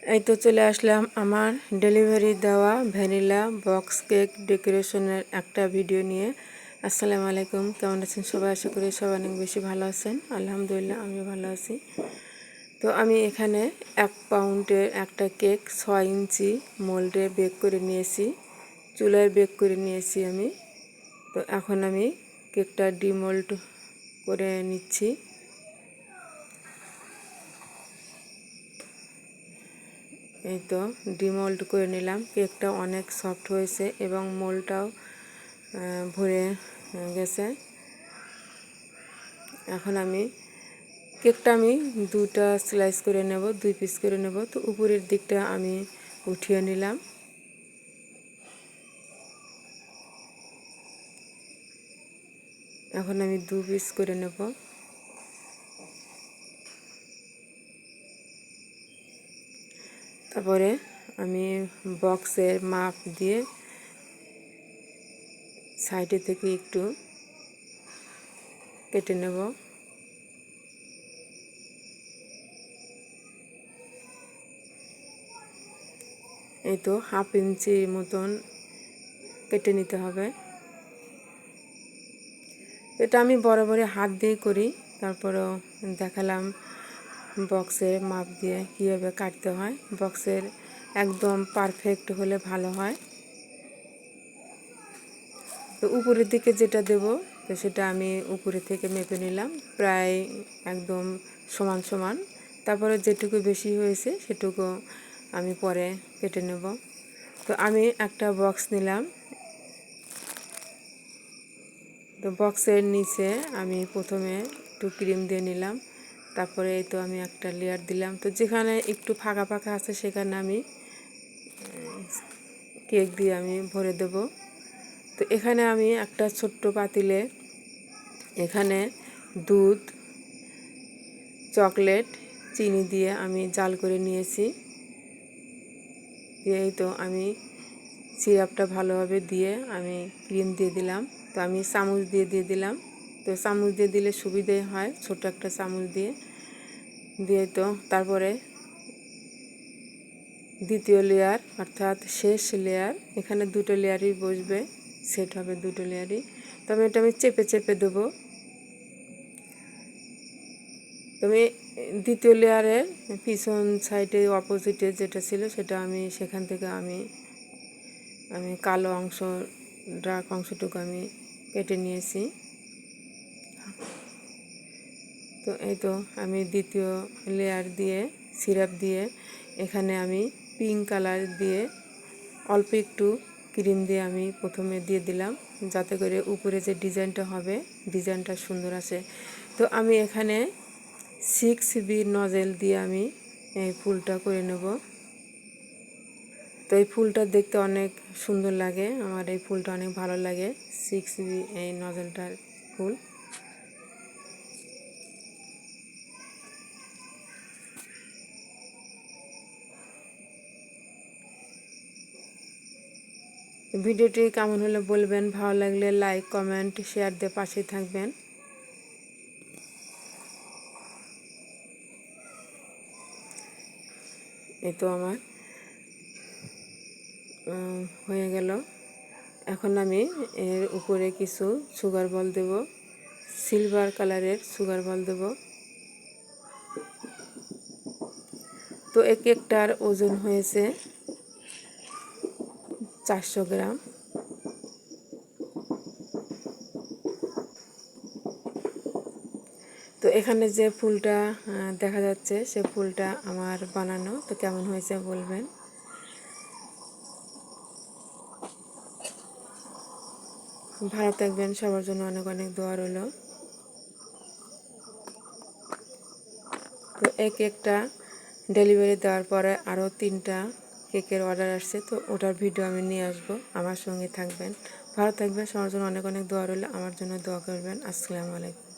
এই তো চলে আসলাম আমার ডেলিভারি দেওয়া ভ্যানিলা বক্স কেক ডেকোরেশনের একটা ভিডিও নিয়ে। আসসালামু আলাইকুম, কেমন আছেন সবাই? আশা করি সবাই অনেক বেশি ভালো আছেন। আলহামদুলিল্লাহ আমি ভালো আছি। তো আমি এখানে 1 পাউন্ডের একটা কেক 6 ইঞ্চি মোল্ডে বেক করে নিয়েছি, চুলায় বেক করে নিয়েছি আমি। তো এখন আমি কেকটা ডিমোল্ড করে নিচ্ছি। এই তো ডিমোল্ড করে নিলাম। কেকটা অনেক সফট হয়েছে এবং মোল্ডটাও ভরে গেছে। এখন আমি কেকটা 2টা স্লাইস করে নেব, 2 পিস করে নেব। তো উপরের দিকটা আমি উঠিয়ে নিলাম। এখন আমি 2 পিস করে নেব। তারপরে আমি বক্সের মাপ দিয়ে সাইডে থেকে একটু কেটে নেব। এই তো 1/2 ইঞ্চি মতন কেটে নিতে হবে। এটা আমি বরাবরই হাত দিয়ে করি, তারপরেও দেখালাম বক্সের মাপ দিয়ে কীভাবে কাটতে হয়। বক্সের একদম পারফেক্ট হলে ভালো হয়। তো উপরের দিকে যেটা দেব, তো সেটা আমি উপরে থেকে মেপে নিলাম, প্রায় একদম সমান সমান। তারপরে যেটুকু বেশি হয়েছে সেটুকু আমি পরে কেটে নেব। তো আমি একটা বক্স নিলাম। তো বক্সের নিচে আমি প্রথমে একটু ক্রিম দিয়ে নিলাম। তারপরে এই তো আমি একটা লেয়ার দিলাম। তো যেখানে একটু ফাঁকা ফাঁকা আছে সেখানে আমি কেক দিয়ে আমি ভরে দেব। তো এখানে আমি একটা ছোট্ট পাতিলে এখানে দুধ, চকলেট, চিনি দিয়ে আমি জাল করে নিয়েছি। দিয়ে এই তো আমি সিরাপটা ভালোভাবে দিয়ে আমি ক্রিম দিয়ে দিলাম। তো আমি চামচ দিয়ে দিলাম। তো চামচ দিয়ে দিলে সুবিধে হয়, ছোট একটা চামচ দিয়ে তো তারপরে দ্বিতীয় লেয়ার অর্থাৎ শেষ লেয়ার, এখানে 2টো লেয়ারই বসবে, সেট হবে 2টো লেয়ারই। তবে এটা আমি চেপে চেপে দেবো। তবে দ্বিতীয় লেয়ারের পিছন সাইডে অপোজিটে যেটা ছিল সেটা আমি সেখান থেকে আমি কালো অংশ, ডার্ক অংশটুকু আমি কেটে নিয়েছি। তো এই তো আমি দ্বিতীয় লেয়ার দিয়ে সিরাপ দিয়ে এখানে আমি পিঙ্ক কালার দিয়ে অল্প একটু ক্রিম দিয়ে আমি প্রথমে দিয়ে দিলাম, যাতে করে উপরে যে ডিজাইনটা হবে ডিজাইনটা সুন্দর আসে। তো আমি এখানে 6B নজেল দিয়ে আমি এই ফুলটা করে নেব। তো এই ফুলটা দেখতে অনেক সুন্দর লাগে, আমার এই ফুলটা অনেক ভালো লাগে, 6B এই নজেলটার ফুল। ভিডিওটি কেমন হলে বলবেন, ভালো লাগলে লাইক, কমেন্ট, শেয়ার দিয়ে পাশে থাকবেন। এই তো আমার হয়ে গেল। এখন আমি এর উপরে কিছু সুগার বল দেব, সিলভার কালারের সুগার বল দেব। তো এই কেকটার ওজন হয়েছে 400 গ্রাম। তো এখানে যে ফুলটা দেখা যাচ্ছে সে ফুলটা আমার বানানো। তো কেমন হয়েছে বলবেন। ভালো থাকবেন, সবার জন্য অনেক অনেক দোয়া রইল। তো এই কেকটা ডেলিভারি দেওয়ার পরে আরও 3টা কেকের অর্ডার আসছে। তো ওটার ভিডিও আমি নিয়ে আসবো, আমার সঙ্গে থাকবেন। ভালো থাকবেন, সবার জন্য অনেক অনেক দোয়া রইল। আমার জন্য দোয়া করবেন। আসসালামু আলাইকুম।